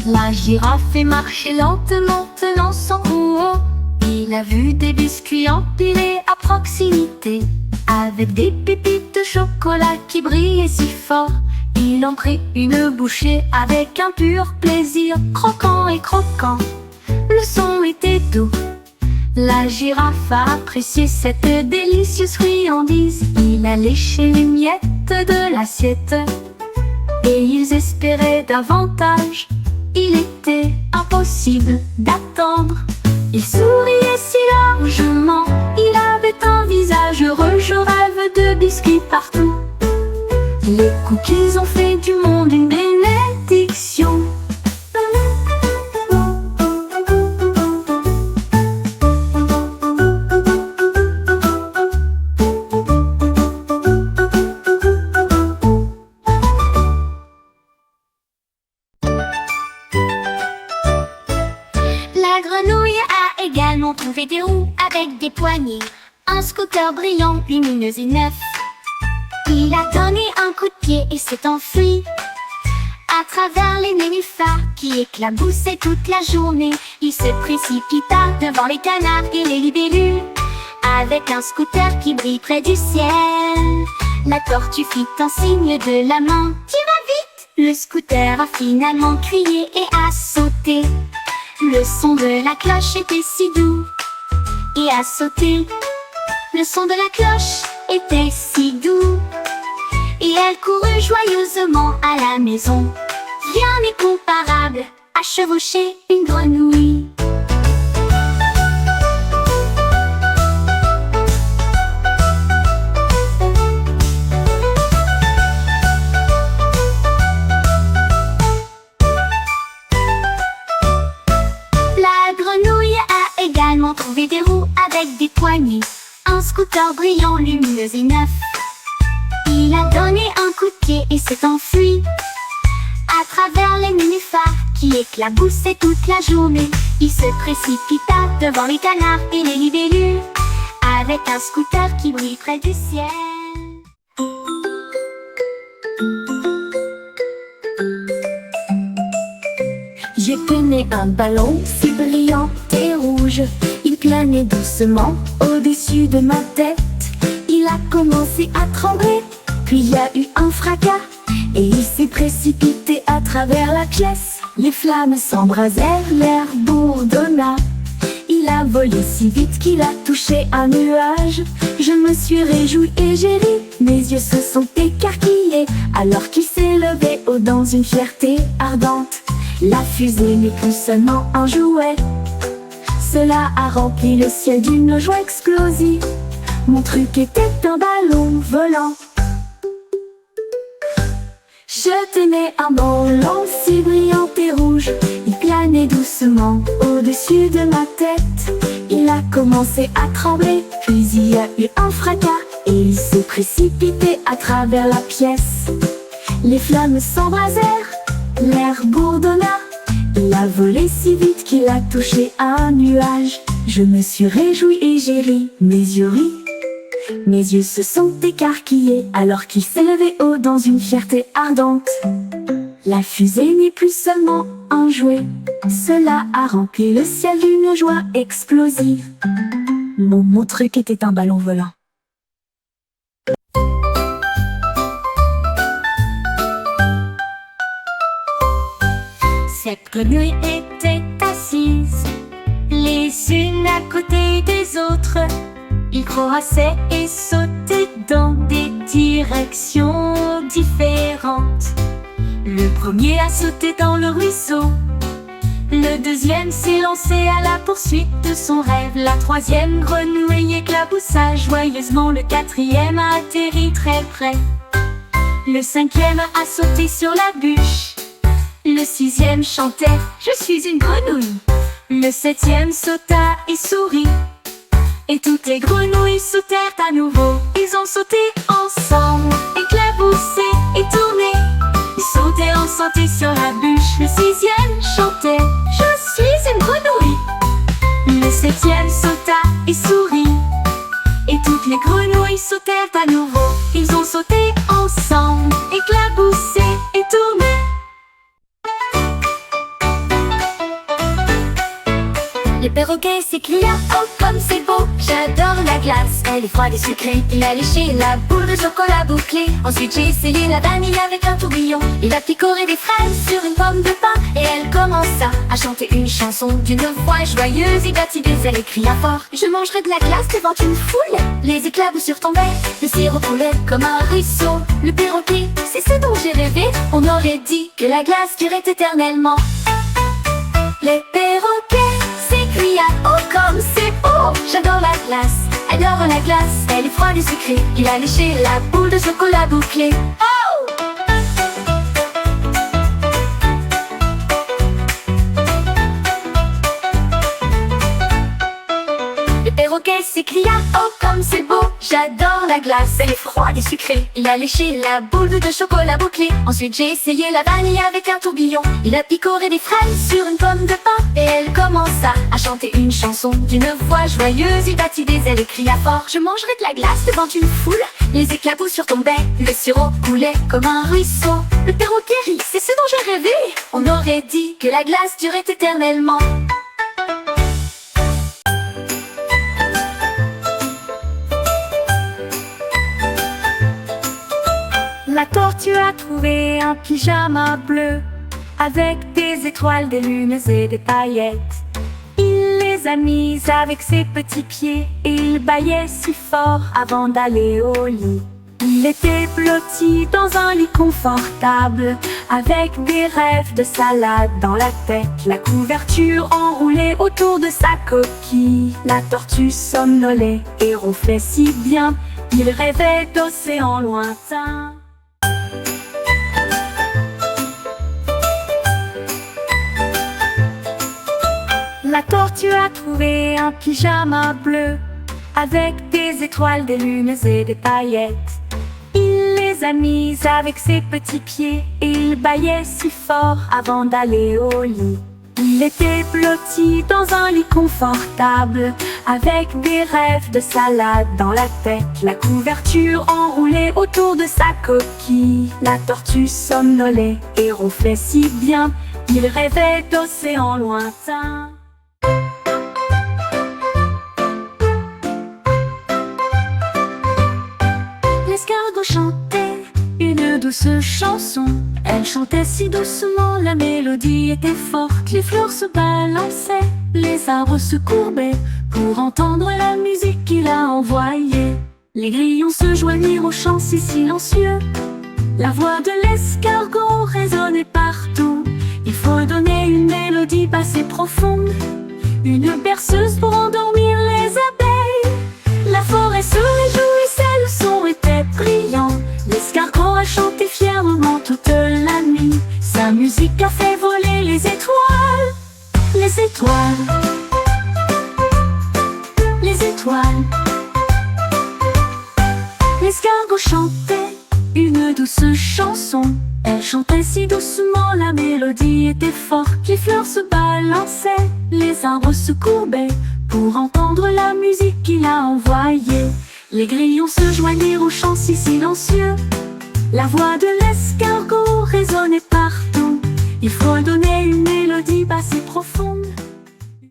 La girafe est marché lentement, tenant son cou haut. Il a vu des biscuits empilés à proximité, avec des pépites de chocolat qui brillaient si fort. Il en prit une bouchée avec un pur plaisir, croquant et croquant. Le son était doux. La girafe a apprécié cette délicieuse friandise. Il a léché les miettes de l'assiette et ils espéraient davantage. Il était impossible d'attendre. Il souriait si largement, il avait un visage heureux. Je rêve de biscuits partout. Les cookies ont fait du monde une bénédiction. La grenouille a également trouvé des roues avec des poignées, un scooter brillant, lumineux et neuf. Il a donné un coup de pied et s'est enfui à travers les nénuphars qui éclaboussaient toute la journée. Il se précipita devant les canards et les libellules avec un scooter qui brille près du ciel. La tortue fit un signe de la main. Tu vas vite! Le scooter a finalement crié et a sauté. Le son de la cloche était si doux et a sauté. Le son de la cloche était si doux et elle courut joyeusement à la maison. Rien n'est comparable à chevaucher une grenouille. La grenouille a également trouvé des roues avec des poignées, un scooter brillant, lumineux et neuf. Il a donné un coup de pied et s'est enfui à travers les nénuphars qui éclaboussaient toute la journée. Il se précipita devant les canards et les libellules avec un scooter qui brille près du ciel. J'ai peigné un ballon si brillant et rouge. Il planait doucement au-dessus de ma tête. Il a commencé à trembler, puis il y a eu un fracas et il s'est précipité à travers la pièce. Les flammes s'embrasèrent, l'air bourdonna. Il a volé si vite qu'il a touché un nuage. Je me suis réjouie et j'ai ri. Mes yeux se sont écarquillés alors qu'il s'est levé haut dans une fierté ardente. La fusée n'est plus seulement un jouet. Cela a rempli le ciel d'une joie explosive. Mon truc était un ballon volant. Je tenais un ballon si brillant et rouge. Il planait doucement au-dessus de ma tête. Il a commencé à trembler, puis il y a eu un fracas et il s'est précipité à travers la pièce. Les flammes s'embrasèrent, l'air bourdonna. Il a volé si vite qu'il a touché un nuage. Je me suis réjouie et j'ai ri, mes yeux rient. Mes yeux se sont écarquillés alors qu'il s'est levé haut dans une fierté ardente. La fusée n'est plus seulement un jouet. Cela a rempli le ciel d'une joie explosive. Mon truc était un ballon volant. Cette grenouille était assise, les unes à côté des autres. Ils croissaient et sautaient dans des directions différentes. Le premier a sauté dans le ruisseau. Le deuxième s'est lancé à la poursuite de son rêve. La troisième grenouille éclaboussa joyeusement. Le quatrième a atterri très près. Le cinquième a sauté sur la bûche. Le sixième chantait « Je suis une grenouille ». Le septième sauta et sourit. Et toutes les grenouilles sautèrent à nouveau. Ils ont sauté ensemble, éclaboussé et tourné. Ils sautaient ensemble sur la bûche. Le sixième chantait « Je suis une grenouille ». Le septième sauta et sourit. Et toutes les grenouilles sautèrent à nouveau. Ils ont sauté ensemble, éclaboussé et tourné. est froide et sucrée. Il a léché la boule de chocolat bouclée. Ensuite j'ai essayé la vanille avec un tourbillon. Il a picoré des fraises sur une pomme de pin. Et elle commença à chanter une chanson d'une voix joyeuse. Il battit des ailes et cria fort: je mangerai de la glace devant une foule. Les éclaboussures tombaient, le sirop coulait comme un ruisseau. Le perroquet, c'est ce dont j'ai rêvé. On aurait dit que la glace durait éternellement. Les perroquets s'écria: oh comme c'est beau. J'adore la glace, adore la glace. Elle est froide et sucrée. Il a léché la boule de chocolat bouclée. Oh! Le perroquet s'écria: oh comme c'est beau. J'adore la glace, elle est froide et sucrée. Il a léché la boule de chocolat bouclée. Ensuite j'ai essayé la vanille avec un tourbillon. Il a picoré des fraises sur une pomme de pin. Et elle commença à chanter une chanson d'une voix joyeuse. Il battit des ailes et cria fort: je mangerai de la glace devant une foule. Les éclaboussures tombaient, le sirop coulait comme un ruisseau. Le perroquet rit: c'est ce dont j'ai rêvé. On aurait dit que la glace durait éternellement. La tortue a trouvé un pyjama bleu avec des étoiles, des lunes et des paillettes. Il les a mises avec ses petits pieds et il bâillait si fort avant d'aller au lit. Il était blotti dans un lit confortable avec des rêves de salade dans la tête. La couverture enroulée autour de sa coquille. La tortue somnolait et ronflait si bien. Il rêvait d'océans lointains. La tortue a trouvé un pyjama bleu avec des étoiles, des lunes et des paillettes. Il les a mises avec ses petits pieds et il bâillait si fort avant d'aller au lit. Il était blotti dans un lit confortable avec des rêves de salade dans la tête. La couverture enroulée autour de sa coquille. La tortue somnolait et ronflait si bien. Il rêvait d'océans lointains. L'escargot chantait une douce chanson. Elle chantait si doucement, la mélodie était forte. Les fleurs se balançaient, les arbres se courbaient pour entendre la musique qu'il a envoyée. Les grillons se joignirent au chant si silencieux. La voix de l'escargot résonnait partout. Il faut donner une mélodie basse et profonde, une berceuse pour endormir les abeilles. La forêt se réjouissait, le son était brillant. L'escargot a chanté fièrement toute la nuit. Sa musique a fait voler les étoiles. Les étoiles. Les étoiles. L'escargot chantait une douce chanson. Elle chantait si doucement, la mélodie était forte. Les fleurs se balançaient, les arbres se courbaient pour entendre la musique qu'il a envoyée. Les grillons se joignirent au chant si silencieux. La voix de l'escargot résonnait partout. Il faut donner une mélodie basse et profonde.